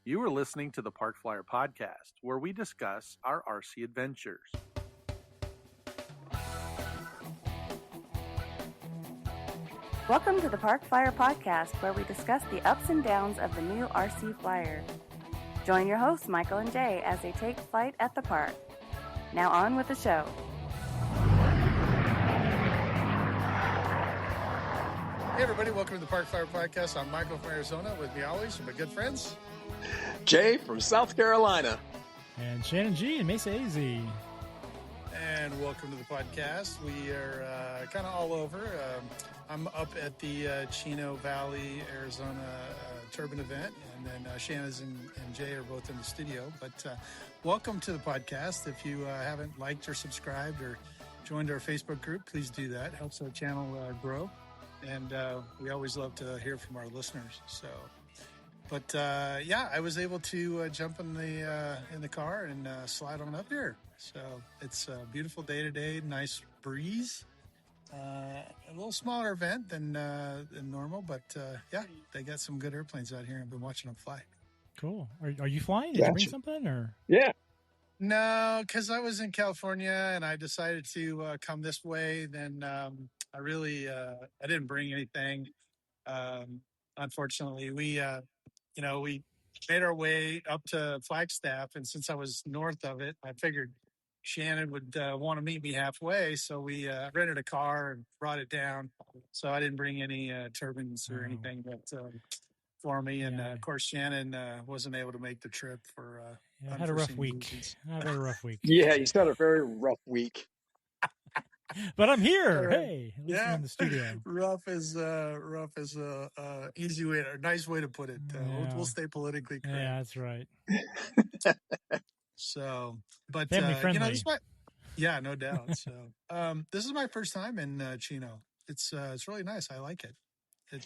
You are listening to the Park Flyer Podcast, where we discuss our RC adventures. Welcome to the Park Flyer Podcast, where we discuss the ups and downs of the new RC Flyer. Join your hosts, Michael and Jay, as they take flight at the park. Now on with the show. Hey everybody, welcome to the Park Flyer Podcast. I'm Michael from Arizona, with me always from my good friends. Jay from South Carolina. And Shannon G in Mesa AZ. And welcome to the podcast. We are kind of all over. I'm up at the Chino Valley, Arizona Turbine event, and then Shannon and Jay are both in the studio. But welcome to the podcast. If you haven't liked or subscribed or joined our Facebook group, please do that. It helps our channel grow. And we always love to hear from our listeners. But I was able to jump in the car and slide on up here. So it's a beautiful day today, nice breeze. A little smaller event than normal, but they got some good airplanes out here. I've been watching them fly. Cool. Are you flying? Did you bring something or? Yeah. No, because I was in California and I decided to come this way. Then I didn't bring anything. Unfortunately, we made our way up to Flagstaff, and since I was north of it, I figured Shannon would want to meet me halfway. So we rented a car and brought it down. So I didn't bring any turbines or anything for me. And of course, Shannon wasn't able to make the trip for. I had a rough week. Yeah, he's had a very rough week. But I'm here. Hey, in the studio. Rough is easy way, a nice way to put it. We'll stay politically correct. Yeah, that's right. So, but family friendly. No doubt. So, this is my first time in Chino. It's really nice. I like it.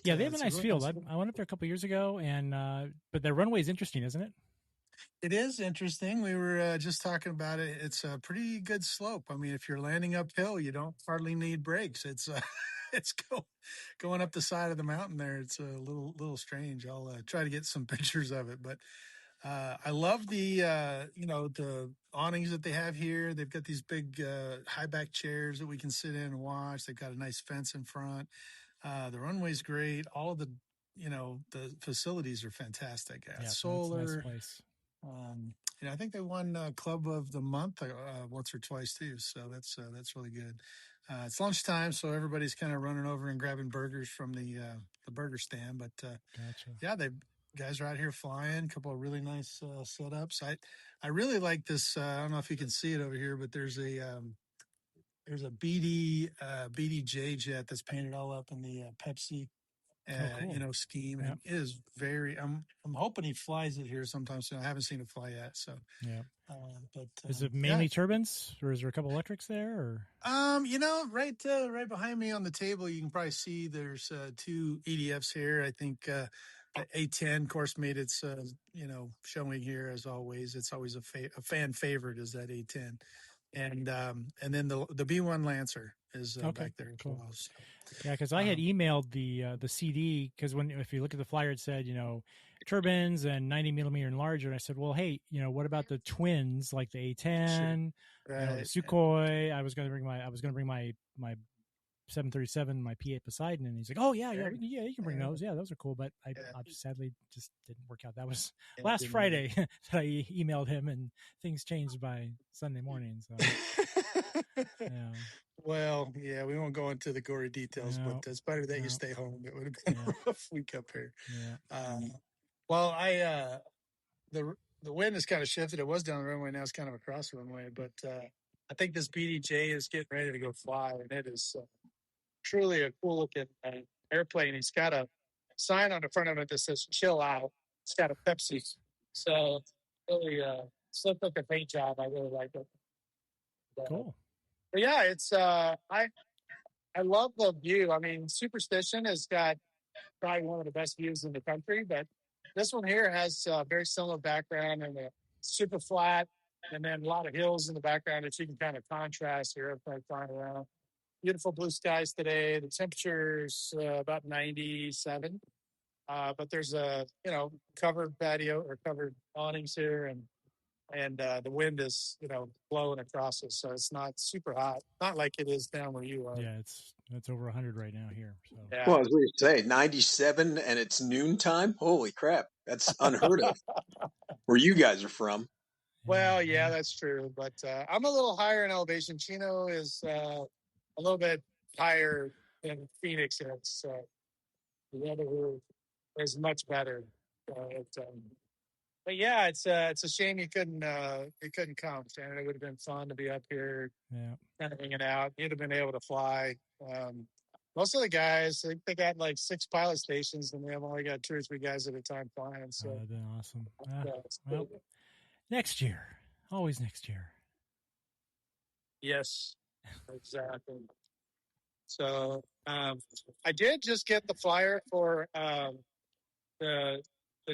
They have a nice really field. I went up there a couple years ago, and but the runway is interesting, isn't it? It is interesting. We were just talking about it. It's a pretty good slope. I mean, if you're landing uphill, you don't hardly need brakes. It's going up the side of the mountain there. It's a little strange. I'll try to get some pictures of it. But I love the the awnings that they have here. They've got these big high back chairs that we can sit in and watch. They've got a nice fence in front. The runway's great. All of the the facilities are fantastic. Solar. That's a nice place. I think they won Club of the Month once or twice too. So that's really good. It's lunchtime, so everybody's kind of running over and grabbing burgers from the burger stand. But gotcha. they guys are out here flying. A couple of really nice setups. I really like this. I don't know if you can see it over here, but there's a BDJ jet that's painted all up in the Pepsi. Cool. Scheme. And it is very. I'm hoping he flies it here sometime soon. I haven't seen it fly yet. So but is it mainly turbines, or is there a couple electrics there? Or right behind me on the table, you can probably see there's two EDFs here. I think the A10 course made its showing here as always. It's always a fan favorite is that A10, and then the B1 Lancer is back there as well. So. Yeah, because I had emailed the CD, because if you look at the flyer, it said turbines and 90 millimeter and larger, and I said, well, hey, what about the twins like the A10, sure. Right. The Sukhoi? I was going to bring my 737, my P8 Poseidon, and he's like, oh yeah, you can bring those. Yeah, those are cool, but I sadly just didn't work out. That was last Friday that I emailed him, and things changed by Sunday morning. So. Yeah. Well, we won't go into the gory details, but it's better that you stay home. It would have been a rough week up here. Yeah. The wind has kind of shifted. It was down the runway, now it's kind of across the runway. But I think this BDJ is getting ready to go fly, and it is truly a cool looking airplane. He's got a sign on the front of it that says "Chill Out." It's got a Pepsi, so really slick looking paint job. I really like it. Cool. But it's I love the view. I mean, Superstition has got probably one of the best views in the country, but this one here has a very similar background and a super flat, and then a lot of hills in the background that you can kind of contrast your airplane flying around. Beautiful blue skies today. The temperature's about 97. But there's a, covered patio or covered awnings here, and the wind is, blowing across us. So it's not super hot. Not like it is down where you are. Yeah, it's over 100 right now here. So yeah. Well, I was going to say 97 and it's noontime. Holy crap. That's unheard of where you guys are from. Well, yeah, that's true. But I'm a little higher in elevation. Chino is a little bit higher than Phoenix is. So the weather here is much better. But yeah, it's a shame you couldn't come, Shannon. It would have been fun to be up here, kind of hanging out. You'd have been able to fly. Most of the guys, they got like 6 pilot stations, and they've only got 2 or 3 guys at a time flying. So that'd been awesome. Well, next year, always next year. Yes, exactly. So I did just get the flyer for the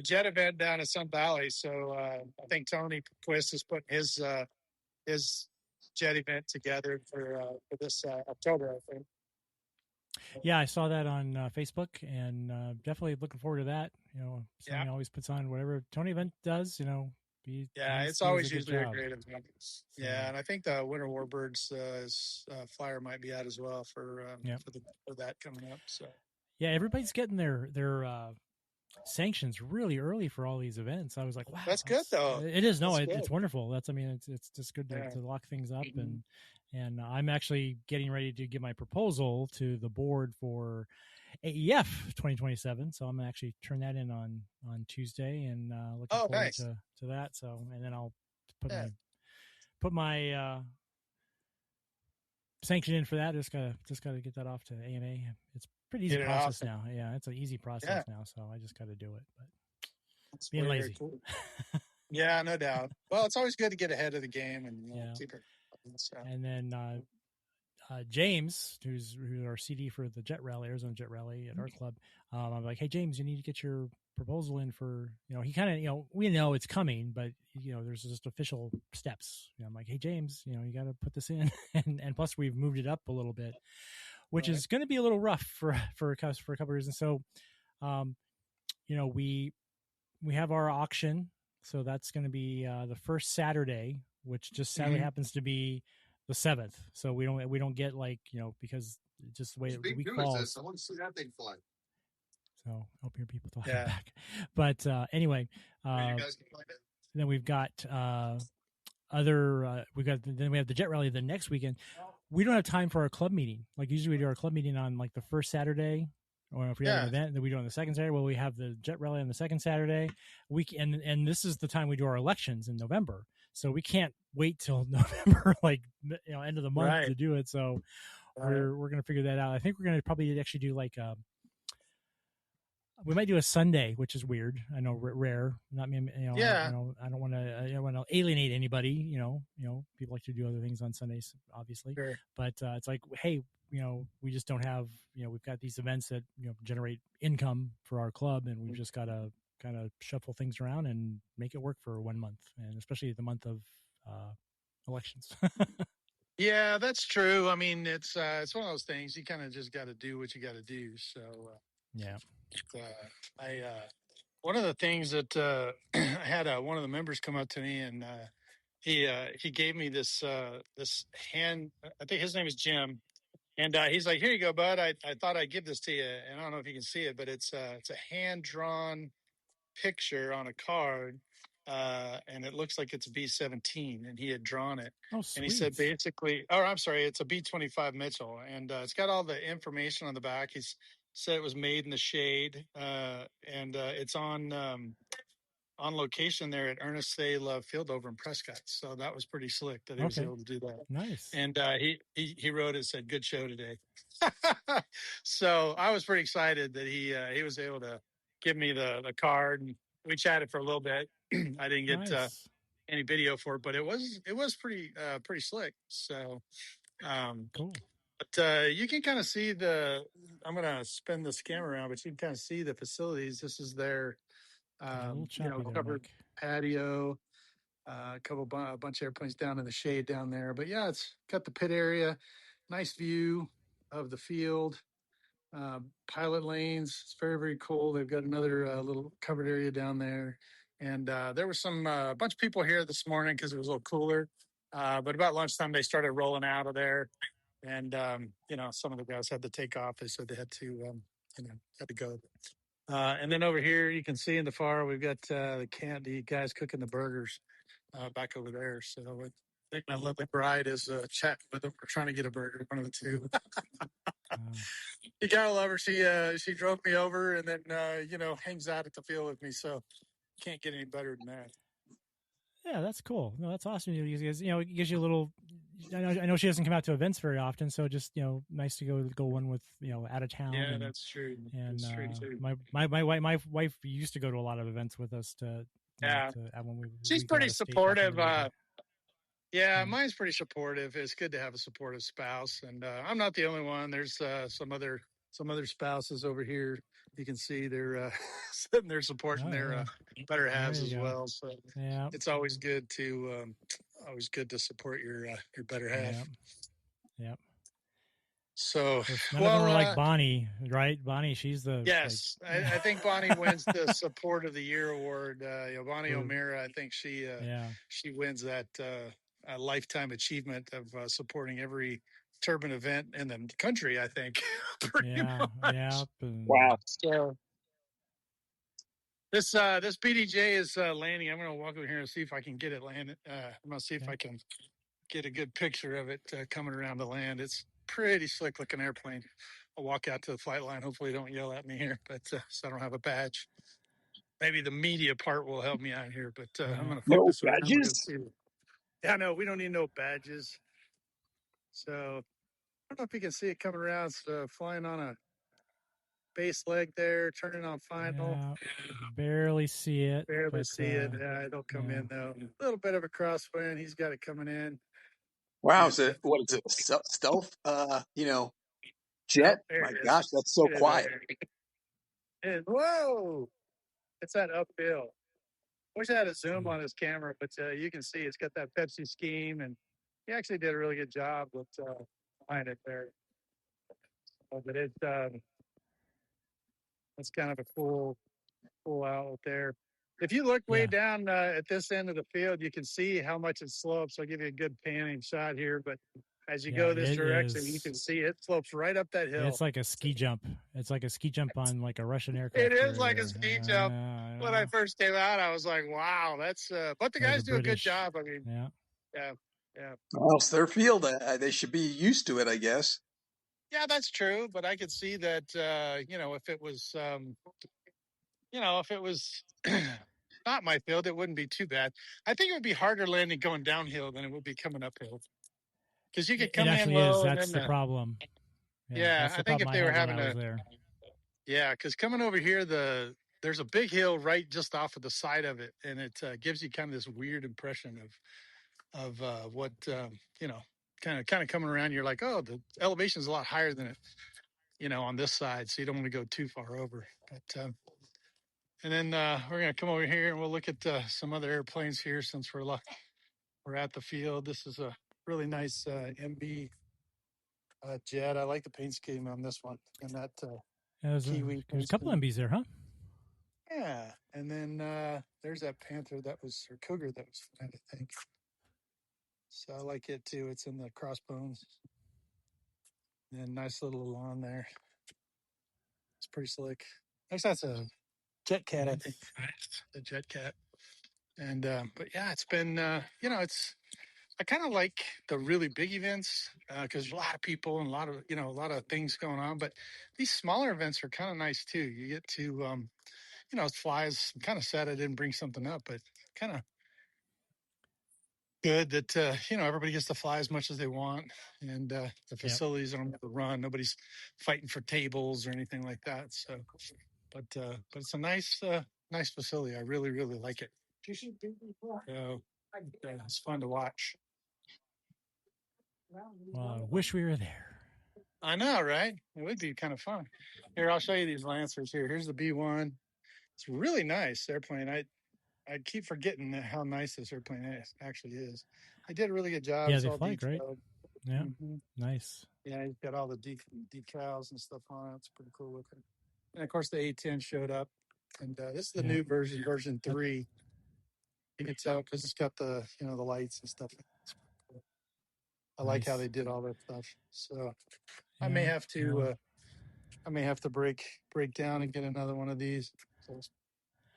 jet event down at Sun Valley. So I think Tony Quist is putting his jet event together for this October, I think. Yeah, I saw that on Facebook, and definitely looking forward to that. Tony always puts on whatever Tony event does. It's always usually a great event. Yeah, and I think the Winter Warbirds flyer might be out as well for that coming up. So yeah, everybody's getting their sanctions really early for all these events. I was like, wow, that's good though. It is. No, it's wonderful. It's just good to lock things up. Mm-hmm. And I'm actually getting ready to give my proposal to the board for AEF 2027. So I'm going to actually turn that in on Tuesday, and looking forward to that. So, and then I'll put my sanction in for that. Just gotta get that off to AMA. It's pretty easy process now. Yeah, it's an easy process now. So I just got to do it. But it's being lazy. Cool. Yeah, no doubt. Well, it's always good to get ahead of the game and keep it. So. And then James, who's our CD for the Jet Rally, Arizona Jet Rally at our club, I'm like, hey James, you need to get your proposal in for, he kind of, we know it's coming, but there's just official steps. I'm like, hey James, you got to put this in, and plus we've moved it up a little bit, which is going to be a little rough for a couple of reasons. So, we have our auction, so that's going to be the first Saturday, which just sadly happens to be the 7th. So we don't get because just the way the week falls. I want to see that thing fly. So I hope your people talking back. But anyway, you guys can find it. Then we've got then we have the Jet Rally the next weekend. We don't have time for our club meeting. Like usually we do our club meeting on like the first Saturday, or if we have an event, then we do it on the second Saturday. Well, we have the Jet Rally on the second Saturday. And this is the time we do our elections in November. So we can't wait till November, end of the month to do it. So we're going to figure that out. I think we're going to probably actually do we might do a Sunday, which is weird. I know, rare. Not me. I don't want to alienate anybody. People like to do other things on Sundays, obviously. Sure. But it's like, hey, we just don't have. We've got these events that generate income for our club, and we've just got to kind of shuffle things around and make it work for 1 month, and especially the month of elections. Yeah, that's true. I mean, it's one of those things. You kind of just got to do what you got to do. So yeah. One of the things that I had one of the members come up to me, and he gave me this hand. I think his name is Jim, and he's like, "Here you go, bud. I thought I'd give this to you." And I don't know if you can see it, but it's a hand drawn picture on a card, and it looks like it's a B-17, and he had drawn it. Oh, sweet. And he said basically, I'm sorry, it's a B-25 Mitchell, and it's got all the information on the back. He's said it was made in the shade, and it's on location there at Ernest A. Love Field over in Prescott. So that was pretty slick that he was able to do that. Nice. And he wrote it, said, "Good show today." So I was pretty excited that he was able to give me the card, and we chatted for a little bit. I didn't get any video for it, but it was pretty slick. So cool. But you can kind of see I'm going to spin this camera around, but you can kind of see the facilities. This is their, covered patio, a bunch of airplanes down in the shade down there. But yeah, it's got the pit area, nice view of the field. pilot lanes. It's very, very cool. They've got another little covered area down there. And there was a bunch of people here this morning because it was a little cooler. But about lunchtime, they started rolling out of there. And, some of the guys had to take off. They said they had to, had to go. And then over here, you can see in the far, we've got the guys cooking the burgers back over there. So I think my lovely bride is chatting with them. We're trying to get a burger, one of the two. You gotta love her. She drove me over and then hangs out at the field with me. So can't get any better than that. Yeah, that's cool. No, that's awesome. You guys, it gives you a little. I know she doesn't come out to events very often, so just nice to go one with out of town. Yeah, that's true. And that's true too. my wife used to go to a lot of events with us she's pretty supportive. Mine's pretty supportive. It's good to have a supportive spouse, and I'm not the only one. There's some other spouses over here. You can see they're sitting there supporting their better halves as well. So it's always good to support your better half. Yep. So none of them are like Bonnie, right? Bonnie, she's the yes. I think Bonnie wins the Support of the Year award. Bonnie O'Meara, I think she wins that a lifetime achievement of supporting every turbine event in the country. I think. Wow. So this BDJ is landing. I'm going to walk over here and see if I can get it landed. I'm going to see if I can get a good picture of it coming around the land. It's pretty slick looking airplane. I'll walk out to the flight line. Hopefully don't yell at me here, but so I don't have a badge. Maybe the media part will help me out here, but I'm going to focus no badges. Yeah, no, we don't need no badges. So I don't know if you can see it coming around. It's flying on a base leg there, turning on final. Yeah, barely see it. Yeah, it'll come in though. A little bit of a crosswind. He's got it coming in. Wow, what is it? Stealth? Jet? My gosh, that's so quiet. Whoa! It's that uphill. Wish I had a zoom on his camera, but you can see it's got that Pepsi scheme, and he actually did a really good job with behind it there. But it's kind of a cool outlet there. If you look way down at this end of the field, you can see how much it slopes. I'll give you a good panning shot here, but as you go this direction, you can see it slopes right up that hill. It's like a ski jump. It's like a ski jump on like a Russian aircraft. It is like a ski jump. When I first came out, I was like, wow, that's but the guys do a good job. I mean, yeah. Well, it's their field. They should be used to it, I guess. Yeah, that's true. But I could see that, if it was, if it was not my field, it wouldn't be too bad. I think it would be harder landing going downhill than it would be coming uphill. Because you could come in low. That's the problem. Yeah, I think if they were having because coming over here, there's a big hill right just off of the side of it, and it gives you kind of this weird impression of what kind of coming around. You're like, oh, the elevation is a lot higher than it, on this side, so you don't want to go too far over. But and then we're gonna come over here and we'll look at some other airplanes here since we're at the field. This is a really nice MB jet. I like the paint scheme on this one and that Kiwi. There's a couple MBs there, huh? Yeah, and then there's that Panther or Cougar that was flying, I think. So I like it too. It's in the crossbones. And nice little lawn there. It's pretty slick. Actually, that's a Jet Cat, I think. The Jet Cat. And but yeah, it's been I kind of like the really big events because there's a lot of people and a lot of things going on. But these smaller events are kind of nice too. You get to flies. I'm kind of sad I didn't bring something up, but kind of good that everybody gets to fly as much as they want, and the facilities don't have to run. Nobody's fighting for tables or anything like that. So, but it's a nice facility. I really, really like it. So it's fun to watch. Well, I wish we were there. I know, right? It would be kind of fun. Here, I'll show you these Lancers here. Here's the B1. It's really nice airplane. I keep forgetting how nice this airplane actually is. I did a really good job. Yeah, they fly great. Yeah, nice. Yeah, he's got all the decals and stuff on it. It's pretty cool looking. And of course, the A10 showed up, and this is the new version 3. You can tell because it's got the the lights and stuff. I like how they did all that stuff. So I may have to break down and get another one of these. So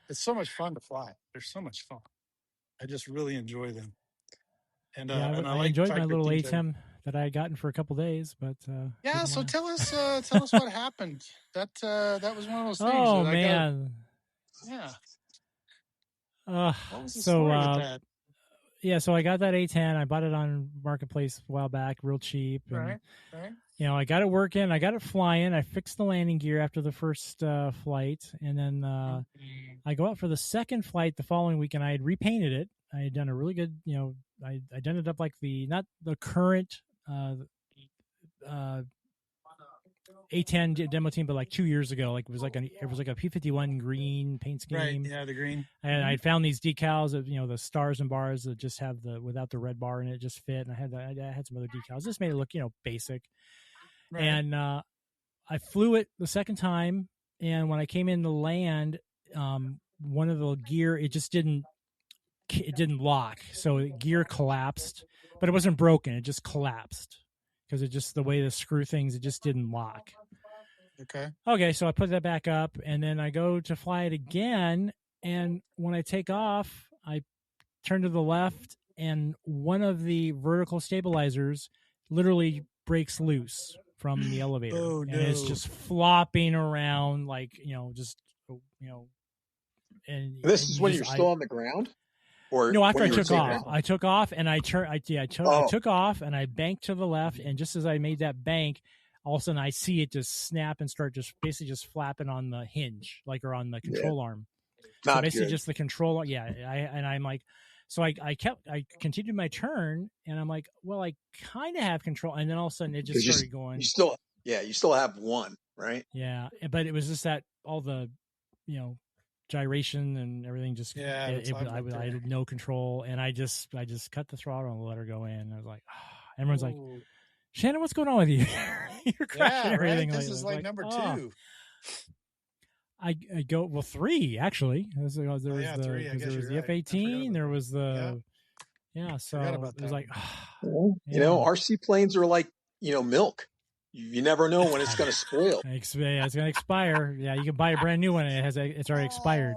it's so much fun to fly. They're so much fun. I just really enjoy them. And and I like enjoyed my little ATEM that I had gotten for a couple days, but yeah. So tell us what happened. That was one of those things. Oh that man. Yeah. What was the story with that? Yeah, so I got that A10. I bought it on Marketplace a while back, real cheap. And, right. I got it working. I got it flying. I fixed the landing gear after the first flight, and then I go out for the second flight the following week, and I had repainted it. I had done a really good, I done it up like not the current A10 demo team, but like 2 years ago, like it was like a P51 green paint scheme. Right, yeah, the green. And I found these decals of the stars and bars that just have without the red bar in it, just fit. And I had some other decals. Just made it look basic. Right. And I flew it the second time, and when I came in to land, one of the gear it didn't lock, so the gear collapsed, but it wasn't broken. It just collapsed. Because it just the way the screw things, it just didn't lock. Okay, so I put that back up, and then I go to fly it again. And when I take off, I turn to the left, and one of the vertical stabilizers literally breaks loose from the elevator, and it's just flopping around like And this is when you're still on the ground. Or no, after I took off. I took off and I took off and I banked to the left, and just as I made that bank, all of a sudden I see it just snap and start basically just flapping on the hinge, or on the control arm. Not so basically good. Just the control. Yeah, I'm like, so I continued my turn, and I'm like, well, I kind of have control, and then all of a sudden it just started going. You still have one, right? Yeah, but it was just that all the, gyration and everything just I had no control, and I just cut the throttle and let her go in. I was like, everyone's like, Shannon, what's going on with you? You're crashing everything. This is like number 2. I go 3 actually. There was the 3. F-18. There was the So it was like, RC planes are like milk. You never know when it's going to spoil. It's going to expire. Yeah, you can buy a brand new one and it's already expired.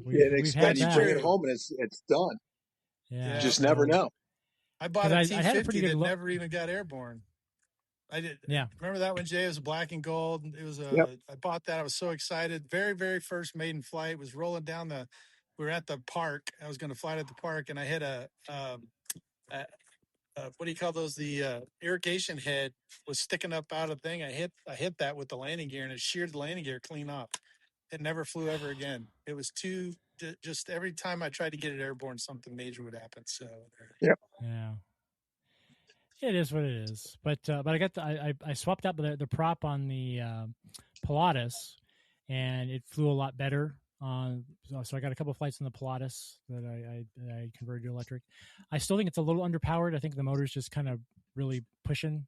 We've had that. You bring it home and it's done. Yeah, you just never know. I bought a T-50 that never even got airborne. I did. Yeah. Remember that one, Jay? It was black and gold. It was I bought that. I was so excited. Very, very first maiden flight. Was rolling down we were at the park. I was going to fly at the park, and I hit a what do you call those? The irrigation head was sticking up out of the thing. I hit that with the landing gear, and it sheared the landing gear clean off. It never flew ever again. It was just every time I tried to get it airborne, something major would happen. So yeah. It is what it is. But I got I swapped out the prop on the Pilatus, and it flew a lot better. So I got a couple of flights on the Pilatus that I converted to electric. I still think it's a little underpowered. I think the motor's just kind of really pushing,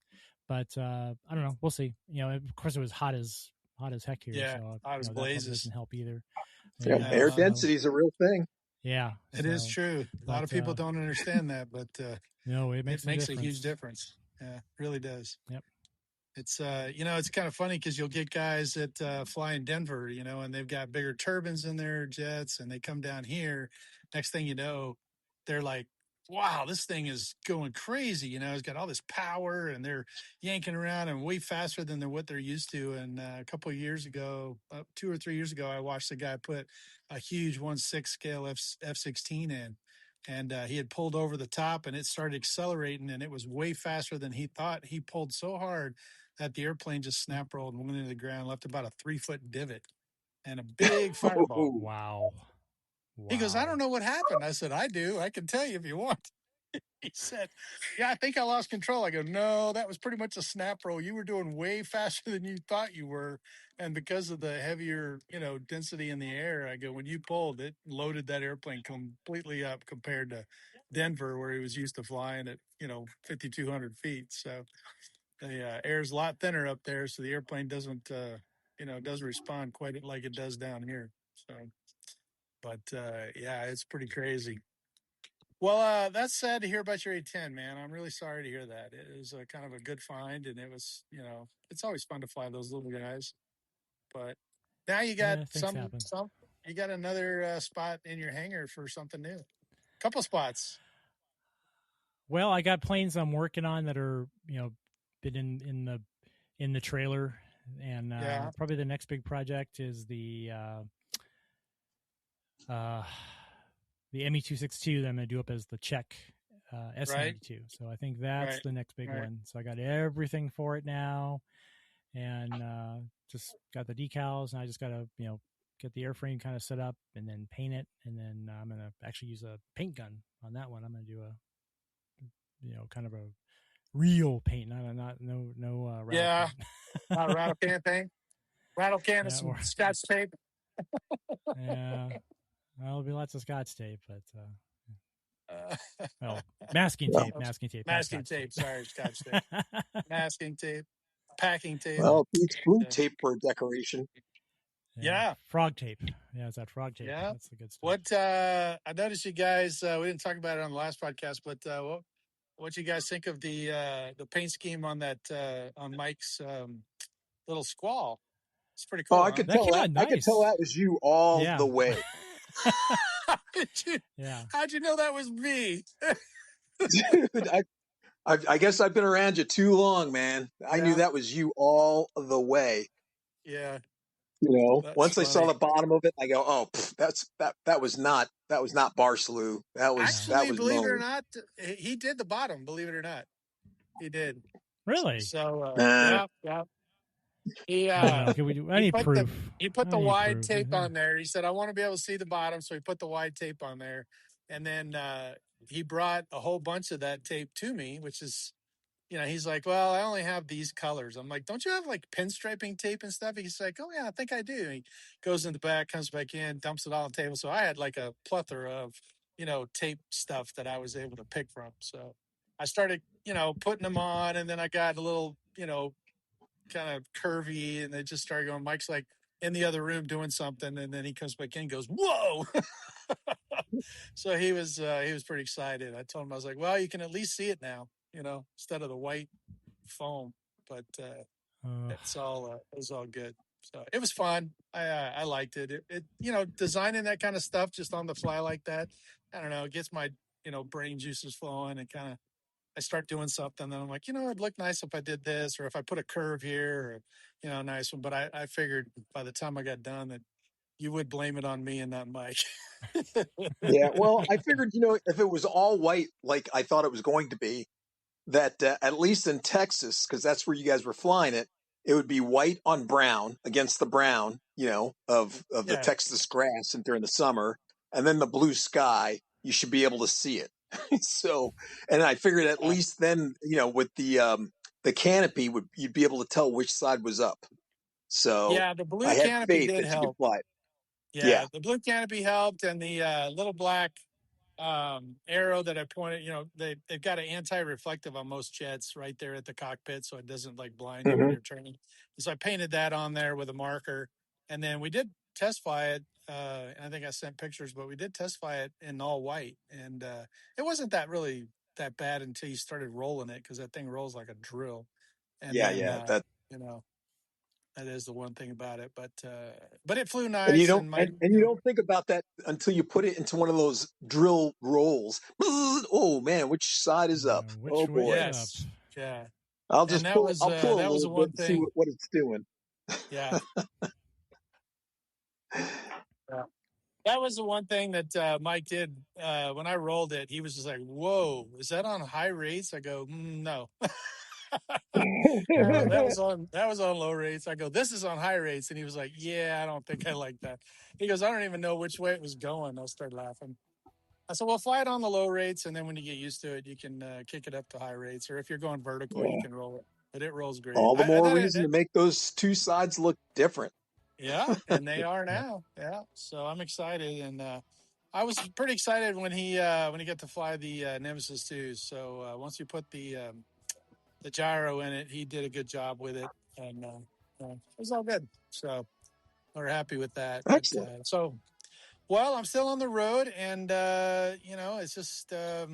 but I don't know. We'll see. Of course, it was hot as heck here. Yeah, so, hot as blazes. Doesn't help either. Air density is a real thing. Yeah, it is true. A lot of people don't understand that, but no, it makes a huge difference. Yeah, it really does. Yep. It's it's kind of funny because you'll get guys that fly in Denver, and they've got bigger turbines in their jets, and they come down here. Next thing you know, they're like, wow, this thing is going crazy. It's got all this power, and they're yanking around and way faster than what they're used to. And a couple of years ago, 2 or 3 years ago, I watched a guy put a huge 1/6 scale F-16 in. And he had pulled over the top, and it started accelerating, and it was way faster than he thought. He pulled so hard that the airplane just snap rolled and went into the ground, left about a 3-foot divot and a big fireball. Wow. He goes, I don't know what happened. I said, I do. I can tell you if you want. He said, yeah, I think I lost control. I go, no, that was pretty much a snap roll. You were doing way faster than you thought you were. And because of the heavier, density in the air, I go, when you pulled, it loaded that airplane completely up compared to Denver, where he was used to flying at, 5,200 feet. So the air is a lot thinner up there, so the airplane doesn't doesn't respond quite like it does down here. So, but yeah, it's pretty crazy. Well, that's sad to hear about your A10, man. I'm really sorry to hear that. It was kind of a good find, and it was, it's always fun to fly those little guys. But now you got Yeah, things happen. you got another spot in your hangar for something new. Couple spots. Well, I got planes I'm working on that are, been in the trailer, and probably the next big project is the ME-262 that I'm going to do up as the Czech S92. So I think that's the next big one. So I got everything for it now, and just got the decals, and I just got to get the airframe kind of set up and then paint it, and then I'm going to actually use a paint gun on that one. I'm going to do a kind of a real paint, no rattle Yeah, can. not rattle can paint. Rattle can and some Scotch tape. Yeah, well, there'll be lots of Scotch tape, but masking tape. Sorry, Scotch tape. Masking tape, packing tape. Well, it's food tape for decoration. Yeah. Frog tape. Yeah, it's that frog tape. Yeah, that's the good stuff. What I noticed, you guys, we didn't talk about it on the last podcast, but what you guys think of the paint scheme on that on Mike's little Squall? It's pretty cool. Oh, I could tell that was you all the way. How'd you know that was me? Dude, I guess I've been around you too long, man. I knew that was you all the way. Yeah. Once I saw the bottom of it, I go, "Oh, that was not Barcelou. That was believe Moan. it or not, he did the bottom. Believe it or not, he did. Really? So yeah. He can we do any proof? He put the wide tape on there. He said, "I want to be able to see the bottom," so he put the wide tape on there, and then he brought a whole bunch of that tape to me, which is. He's like, "Well, I only have these colors." I'm like, "Don't you have like pinstriping tape and stuff?" He's like, "Oh yeah, I think I do." He goes in the back, comes back in, dumps it all on the table. So I had like a plethora of, tape stuff that I was able to pick from. So I started, putting them on, and then I got a little, kind of curvy, and they just started going. Mike's like in the other room doing something, and then he comes back in and goes, "Whoa." So he was pretty excited. I told him, I was like, "Well, you can at least see it now, instead of the white foam." But it's all good. So it was fun. I liked it. It designing that kind of stuff just on the fly like that. I don't know. It gets my brain juices flowing, and kind of I start doing something. Then I'm like, it'd look nice if I did this, or if I put a curve here, or nice one. But I figured by the time I got done that you would blame it on me and not Mike. Yeah, well, I figured, if it was all white, like I thought it was going to be, that at least in Texas, because that's where you guys were flying it, it would be white on brown against the brown, of the Texas grass during the summer, and then the blue sky. You should be able to see it. So, and I figured at least then, with the canopy, you'd be able to tell which side was up. So yeah, the blue I had canopy faith did that help. you could fly it. Yeah, the blue canopy helped, and the little black arrow that I pointed, they've got an anti-reflective on most jets right there at the cockpit, so it doesn't like blind you when you're turning. So I painted that on there with a marker, and then we did test fly it. I think I sent pictures, but we did test fly it in all white, and it wasn't that bad until you started rolling it, because that thing rolls like a drill. And that is the one thing about it, but it flew nice. And you don't think about that until you put it into one of those drill rolls. Oh man, which side is up? Oh boy, yes. Yeah. I'll pull a little bit and see what it's doing. Yeah. That was the one thing that Mike did when I rolled it. He was just like, "Whoa, is that on high rates?" I go, "No." That was on low rates. I go, "This is on high rates," and he was like, "Yeah, I don't think I like that." He goes, "I don't even know which way it was going." I started laughing. I said, "Well, fly it on the low rates, and then when you get used to it, you can kick it up to high rates. Or if you're going vertical, you can roll it. But it rolls great." All the more reason to make those two sides look different. Yeah, and they are now. Yeah, so I'm excited, and I was pretty excited when he got to fly the Nemesis too. So once you put the the gyro in it. He did a good job with it, and it was all good. So we're happy with that. Excellent. Well, I'm still on the road, and it's just I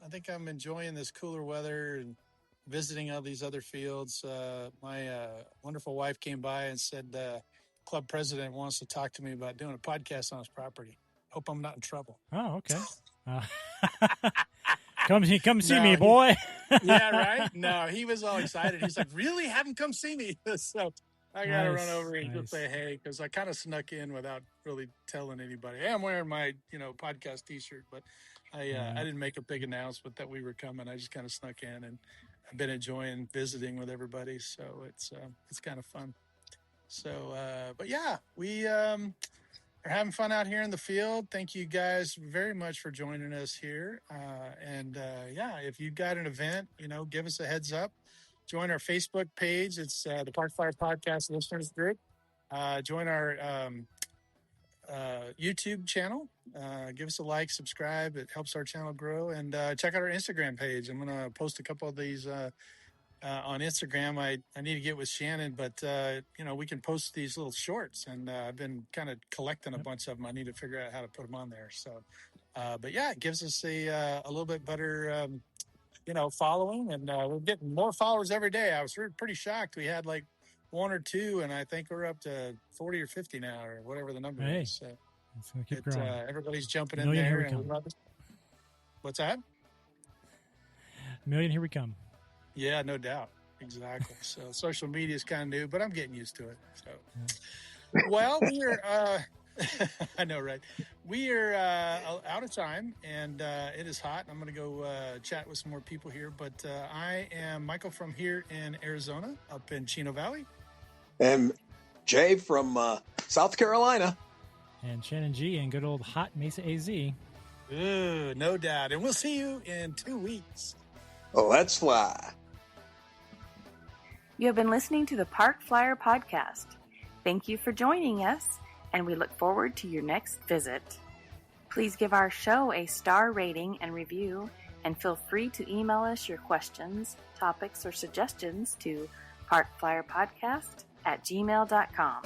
think I'm enjoying this cooler weather and visiting all these other fields. My wonderful wife came by and said club president wants to talk to me about doing a podcast on his property. Hope I'm not in trouble. Oh, okay. Come see me, boy. Yeah, right? No, he was all excited. He's like, really? Have him come see me. So I got to run over and just say hey, because I kind of snuck in without really telling anybody. Hey, I'm wearing my, podcast T-shirt, but I didn't make a big announcement that we were coming. I just kind of snuck in, and I've been enjoying visiting with everybody. So it's kind of fun. So, but yeah, we are having fun out here in the field. Thank you guys very much for joining us here. If you've got an event, give us a heads up. Join our Facebook page. It's the Park Flyer Podcast Listeners Group. Join our YouTube channel. Give us a like, subscribe. It helps our channel grow. And check out our Instagram page. I'm going to post a couple of these on Instagram. I need to get with Shannon, but we can post these little shorts, and I've been kind of collecting a bunch of them. I need to figure out how to put them on there. So, it gives us a little bit better, following, and we're getting more followers every day. I was pretty shocked. We had like 1 or 2, and I think we're up to 40 or 50 now, or whatever the number is. So it's gonna keep growing. Everybody's jumping in there. And we love it. What's that? Million, here we come. Yeah, no doubt. Exactly. So social media is kind of new, but I'm getting used to it. So, well, we're, I know, right? We are out of time, and it is hot. I'm going to go chat with some more people here, but I am Michael from here in Arizona, up in Chino Valley. And Jay from South Carolina. And Shannon G in good old hot Mesa AZ. Ooh, no doubt. And we'll see you in 2 weeks. Oh, let's fly. You have been listening to the Park Flyer Podcast. Thank you for joining us, and we look forward to your next visit. Please give our show a star rating and review, and feel free to email us your questions, topics, or suggestions to parkflyerpodcast@gmail.com.